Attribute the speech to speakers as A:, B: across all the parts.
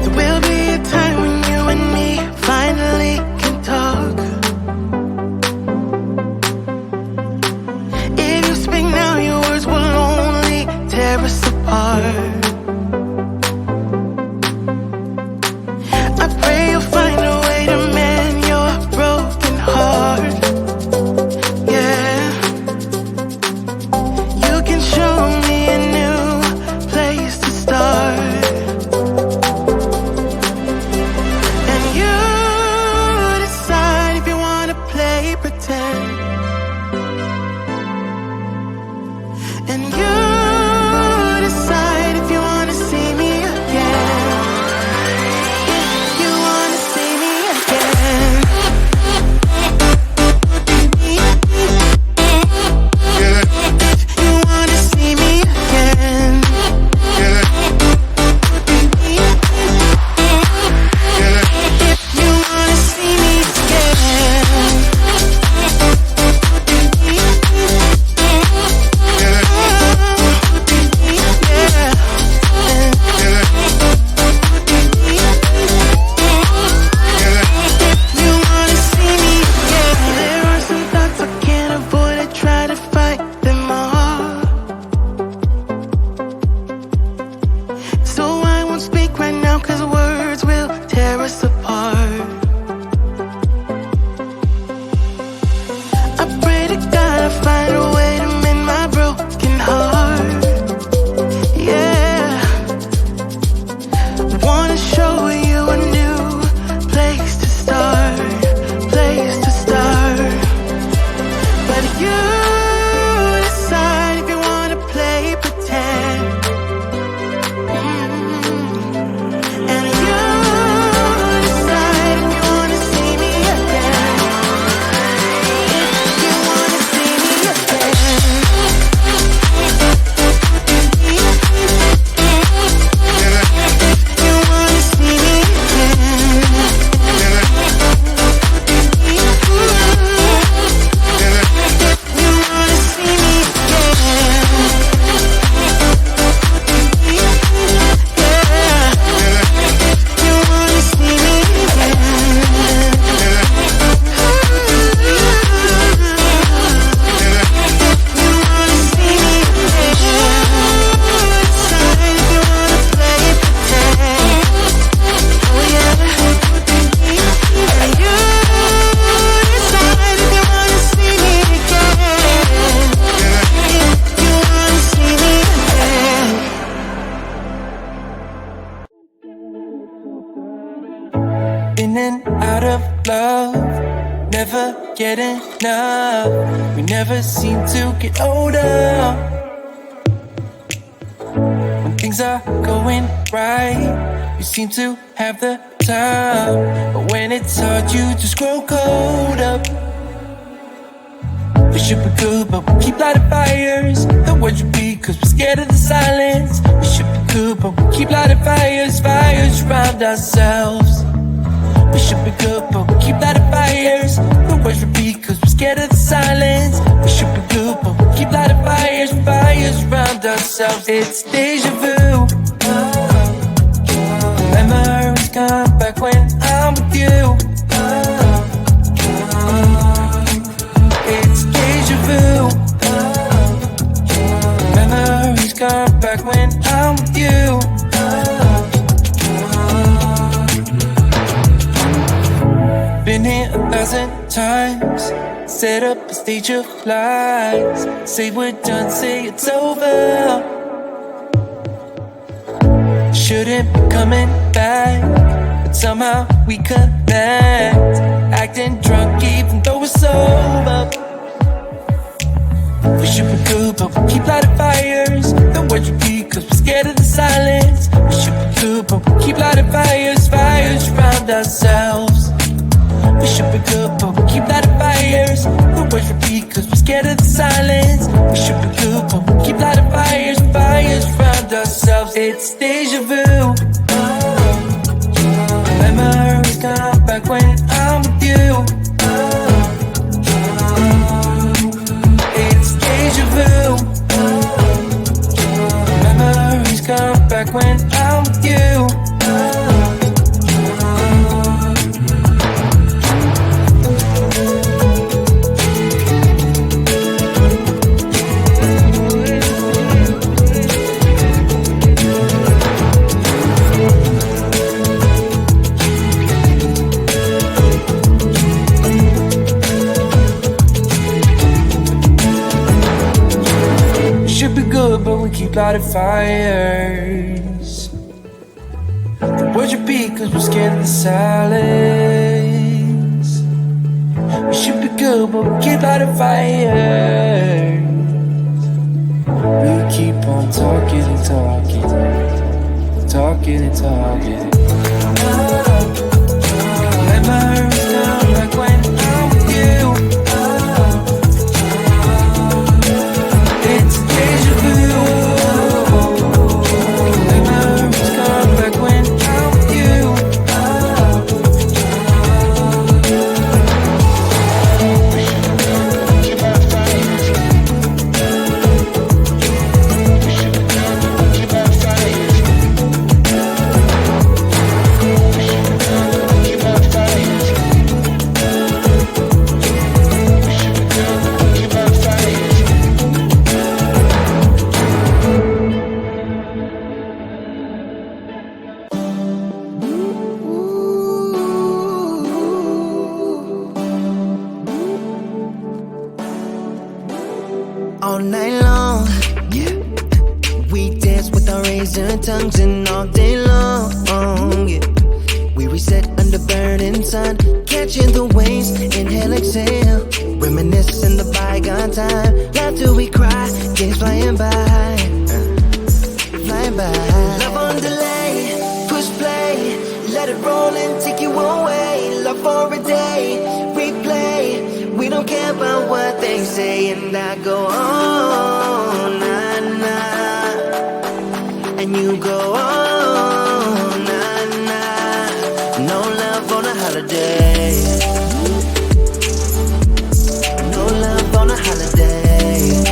A: There will be a time when you and me finally can talk. If you speak now, your words will only tear us apart. I pray you'll find a way to mend your broken heart. Yeah, you can show me a new place to start. And you decide if you wanna play pretend. And you decide if you wanna see me again. If you wanna see me again. If you wanna see me again. If you wanna see me again. You wanna see me again. There are some thoughts I can't avoid. I try to fight them all. So I won't speak right now, 'cause words will tear us apart. I pray to God I find a way to mend my broken heart. Yeah, wanna show you a new place to start, place to start. But you decide if you wanna play pretend. And you decide if you wanna see me again. If you wanna see me again. If you wanna see me again. You wanna see me again. You wanna see me again. You wanna see me again. Decide if you wanna play pretend. Oh yeah. And you decide if you wanna see me again. If you wanna see me again.
B: In and out of love, never get enough. We never seem to get older. When things are going right, you seem to have the time. But when it's hard, you just grow cold up. We should be good, but we keep lighting fires. The words repeat, 'cause we're scared of the silence. We should be good, but we keep lighting fires, fires around ourselves. We should be good, but we keep lighting fires. The words repeat, 'cause we're scared of the silence. We should be good, but we keep lighting fires, fires around ourselves. It's deja vu. Memories come back when I'm with you. It's deja vu. Memories come back when I'm with you. Been here 1,000 times. Set up a stage of lies. Say we're done, say it's over. Shouldn't be coming back, but somehow we connect. Acting drunk even though we're sober. We should be good, but we keep lighting fires. The words repeat, 'cause we're scared of the silence. We should be good, but we keep lighting fires, fires around ourselves. We should be good, but we keep lighting fires. The words repeat, 'cause we're scared of the silence. We should be good, but we keep lighting fires, fires around ourselves. It's deja vu. Memories come back when I'm with you. It's deja vu. Memories come back when I'm with you. keep lighting fires. The words repeat cause we're scared of the silence. We should be good, but we keep lighting fires. We keep on talking and talking, talking and talking. Let my nerves down like when I'm with you. It's deja vu. Let my nerves come back when I'm with you.
A: All night long, yeah. We dance with our razor tongues and all day long, yeah. We reset under burning sun, catching the waves, inhale, exhale. Reminisce in the bygone time, laugh till we cry, days flying by, flying by. Love on delay, push play, let it roll and take you away. Love for a day, replay. We don't care about what they say, and I go on, nah, nah, and you go on, nah, nah. No love on a holiday, no love on a holiday,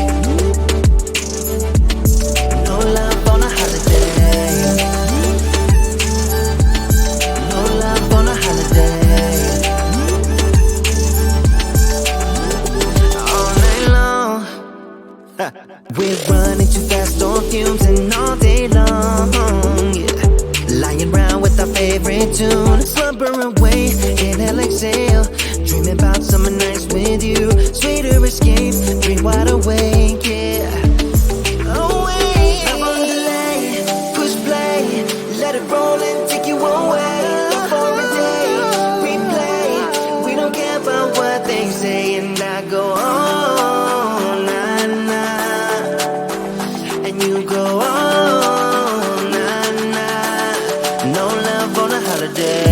A: no love on a holiday, no love on a holiday. We're running too fast on fumes and all day long, yeah. Lying around with our favorite tune, slumber away, inhale, exhale. Dreaming about summer nights with you, sweeter escape, dream wide awake, yeah. Away, I'm on delay, push play, let it roll and take you away. Love for a day, replay. We don't care about what they say, and I go on, nah, nah, and you go on, nah, nah. No love on a holiday.